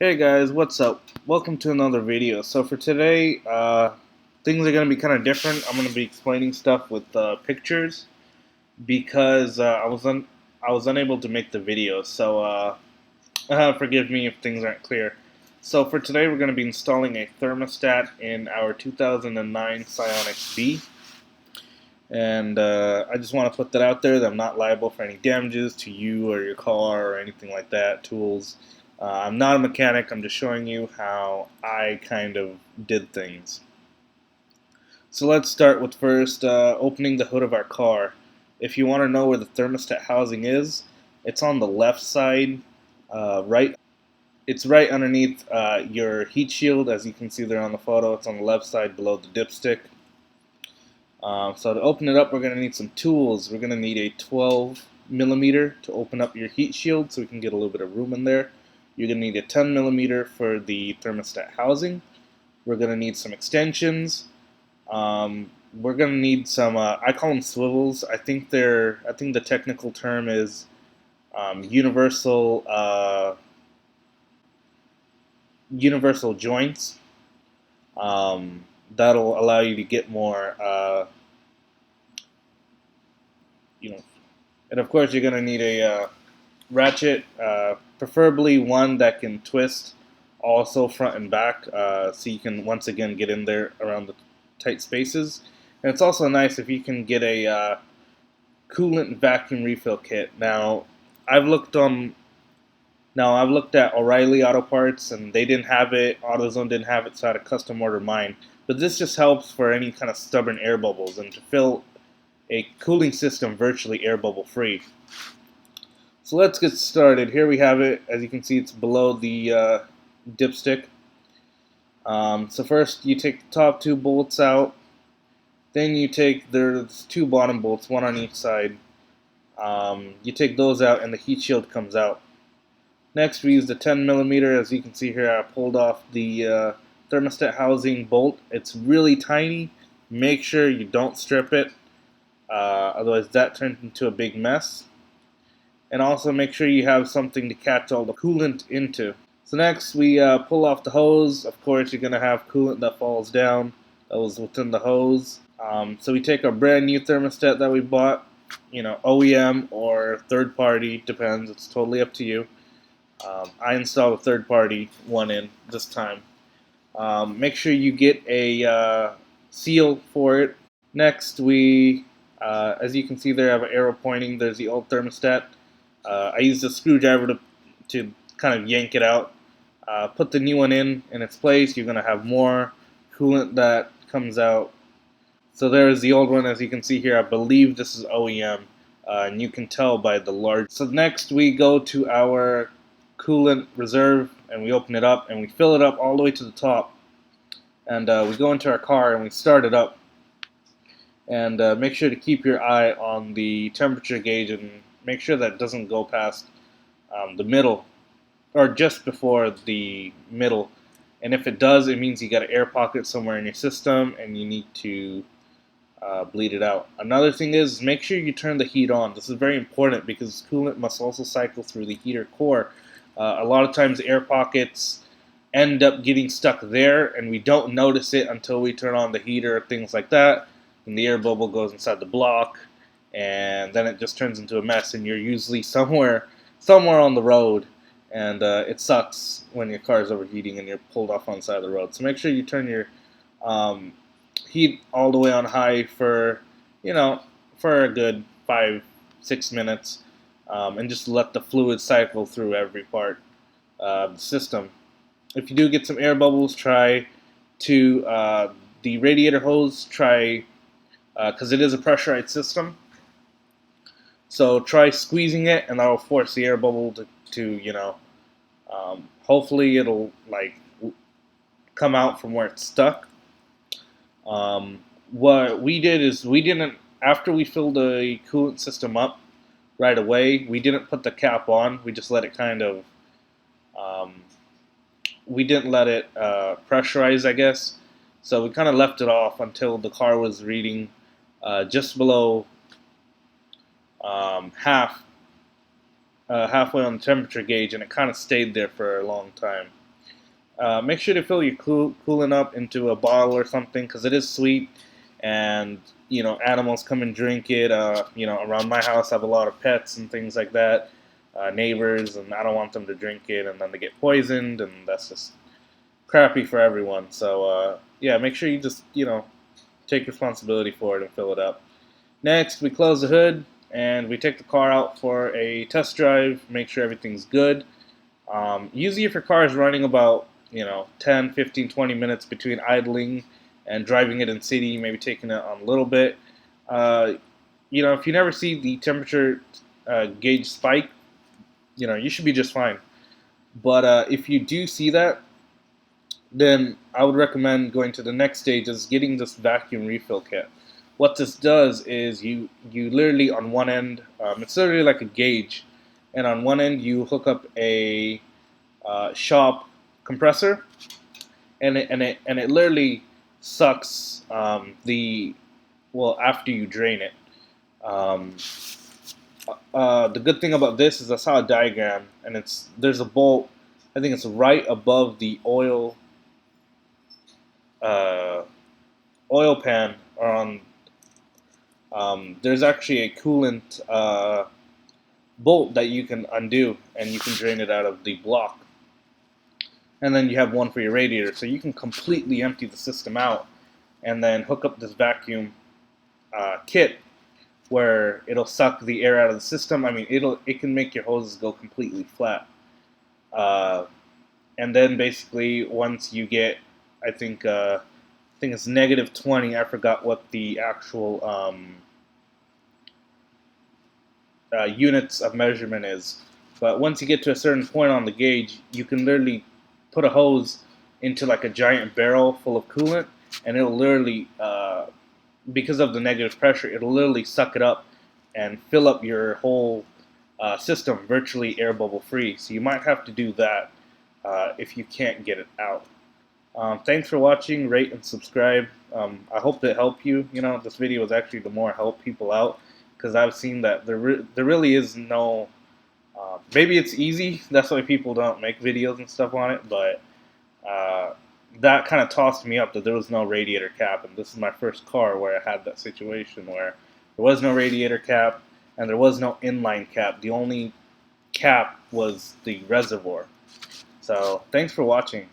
Hey guys, what's up? Welcome to another video. So for today, things are going to be kind of different. I'm going to be explaining stuff with pictures because I was unable to make the video. So forgive me if things aren't clear. So for today, we're going to be installing a thermostat in our 2009 Scion XB. And I just want to put that out there that I'm not liable for any damages to you or your car or anything like that, tools. I'm not a mechanic, I'm just showing you how I kind of did things. So let's start with first opening the hood of our car. If you want to know where the thermostat housing is, it's on the left side, right. It's right underneath your heat shield, as you can see there on the photo. It's on the left side below the dipstick. So to open it up, we're going to need some tools. We're going to need a 12 millimeter to open up your heat shield so we can get a little bit of room in there. You're going to need a 10 millimeter for the thermostat housing. We're going to need some extensions. We're going to need some, I call them swivels. I think the technical term is universal joints. That'll allow you to get more, and of course you're going to need a ratchet, preferably one that can twist also front and back, so you can once again get in there around the tight spaces. And it's also nice if you can get a coolant vacuum refill kit. I've looked at O'Reilly Auto Parts and they didn't have it. AutoZone didn't have it, so I had to custom order mine. But this just helps for any kind of stubborn air bubbles and to fill a cooling system virtually air bubble free. So let's get started. Here we have it. As you can see, it's below the dipstick. So first you take the top two bolts out. Then you take, there's two bottom bolts, one on each side. You take those out and the heat shield comes out. Next we use the 10 millimeter. As you can see here, I pulled off the thermostat housing bolt. It's really tiny. Make sure you don't strip it. Otherwise that turns into a big mess. And also make sure you have something to catch all the coolant into. So next we pull off the hose. Of course you're going to have coolant that falls down. That was within the hose. So we take our brand new thermostat that we bought, OEM or third party, depends, it's totally up to you. I installed a third party one in this time. Make sure you get a seal for it. Next we, as you can see there, I have an arrow pointing. There's the old thermostat. I used a screwdriver to kind of yank it out. Put the new one in its place. You're going to have more coolant that comes out. So there's the old one. As you can see here, I believe this is OEM, and you can tell by the large. So next we go to our coolant reserve and we open it up and we fill it up all the way to the top. And we go into our car and we start it up. And make sure to keep your eye on the temperature gauge and make sure that it doesn't go past the middle or just before the middle. And if it does, it means you got an air pocket somewhere in your system and you need to bleed it out. Another thing is make sure you turn the heat on. This is very important because coolant must also cycle through the heater core. A lot of times air pockets end up getting stuck there and we don't notice it until we turn on the heater or things like that. And the air bubble goes inside the block and then it just turns into a mess and you're usually somewhere on the road. And it sucks when your car is overheating and you're pulled off on the side of the road. So make sure you turn your heat all the way on high for, for a good 5-6 minutes, and just let the fluid cycle through every part of the system. If you do get some air bubbles, try to the radiator hose. Try because it is a pressurized system. So try squeezing it, and that will force the air bubble to hopefully it'll come out from where it's stuck. What we did is we didn't, after we filled the coolant system up right away, we didn't put the cap on. We just let it kind of, we didn't let it pressurize, I guess. So we kind of left it off until the car was reading just below halfway on the temperature gauge, and it kind of stayed there for a long time. Make sure to fill your coolant up into a bottle or something, because it is sweet, and animals come and drink it. Around my house, I have a lot of pets and things like that, neighbors, and I don't want them to drink it and then they get poisoned, and that's just crappy for everyone. So yeah, make sure you just take responsibility for it and fill it up. Next, we close the hood and we take the car out for a test drive. Make sure everything's good. Usually if your car is running about 10, 15, 20 minutes between idling and driving it in city, maybe taking it on a little bit. If you never see the temperature gauge spike, you should be just fine. But if you do see that, then I would recommend going to the next stage, is getting this vacuum refill kit. What this does is you literally on one end, it's literally like a gauge, and on one end you hook up a shop compressor, and it literally sucks after you drain it. Um, the good thing about this is I saw a diagram, and there's a bolt. I think it's right above the uh, oil pan, or on. There's actually a coolant bolt that you can undo, and you can drain it out of the block. And then you have one for your radiator, so you can completely empty the system out, and then hook up this vacuum kit where it'll suck the air out of the system. I mean, it can make your hoses go completely flat. Uh, and then basically once you get, I think it's -20. I forgot what the actual units of measurement is. But once you get to a certain point on the gauge, you can literally put a hose into like a giant barrel full of coolant, and it'll literally, because of the negative pressure, it'll literally suck it up and fill up your whole system virtually air bubble free. So you might have to do that if you can't get it out. Thanks for watching. Rate and subscribe. I hope it helped you. This video was actually to more help people out, because I've seen that there really is no. Maybe it's easy. That's why people don't make videos and stuff on it. But that kind of tossed me up that there was no radiator cap, and this is my first car where I had that situation where there was no radiator cap and there was no inline cap. The only cap was the reservoir. So thanks for watching.